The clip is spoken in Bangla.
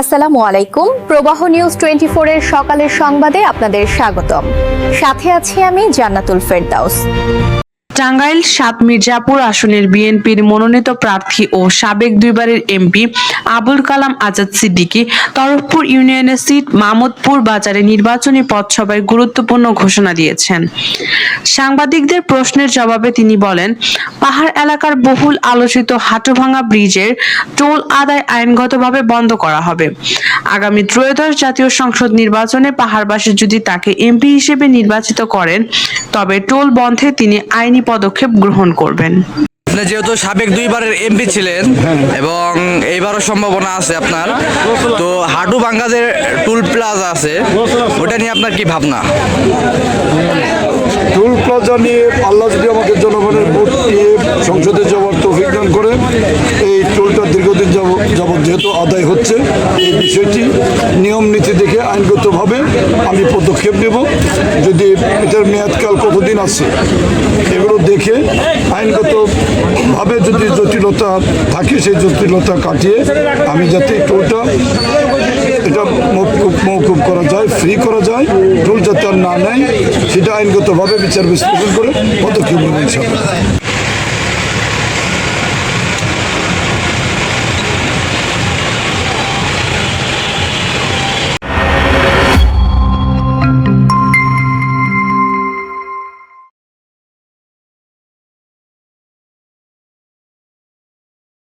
আসসালামু আলাইকুম। প্রবাহ নিউজ 24 এর সকালের সংবাদে আপনাদের স্বাগতম। সাথে আছি আমি জান্নাতুল ফেরদাউস। টাঙ্গাইল ৭ মির্জাপুর আসনের বিএনপির মনোনীত প্রার্থী ও সাবেক দুইবারের এমপি আবুল কালাম আজাদ সিদ্দিকী তরফপুর ইউনিয়নের সিট মামুদপুর বাজারে নির্বাচনী পথসভায় গুরুত্বপূর্ণ ঘোষণা দিয়েছেন। সাংবাদিকদের প্রশ্নের জবাবে তিনি বলেন, পাহাড় এলাকার বহুল আলোচিত হাটুভাঙ্গা ব্রিজের টোল আদায় আইনগতভাবে বন্ধ করা হবে। আগামী ত্রয়োদশ জাতীয় সংসদ নির্বাচনে পাহাড়বাসী যদি তাকে এমপি হিসেবে নির্বাচিত করেন তবে টোল বন্ধে তিনি আইনি পদক্ষেপ গ্রহণ করবেন। যেহেতু সাবেক দুইবারের এমপি ছিলেন এবং এইবারও সম্ভাবনা আছে আপনার, তো হাটুভাঙ্গা যে টুল প্লাজা আছে ওটা নিয়ে আপনার কি ভাবনা? টুল প্লাজা নিয়ে আল্লাহ যদি আমাকে জনগণের ভোট নিয়ে সংসদে যাওয়ার তৌফিক দান করে, এই টোলটা দীর্ঘদিন যাবৎ যেহেতু আদায় হচ্ছে, এই বিষয়টি নিয়ম নীতি দেখে আইনগতভাবে আমি পদক্ষেপ নেব। যদি এটার মেয়াদকাল কতদিন আছে এগুলো দেখে আইনগতভাবে যদি জটিলতা থাকে সেই জটিলতা কাটিয়ে আমি যাতে টোলটা এটা মৌকুব করা যায়, ফ্রি করা যায়, টোল যাতে আর না নেয় সেটা আইনগতভাবে বিচার বিশ্লেষণ করে পদক্ষেপ নেবেন।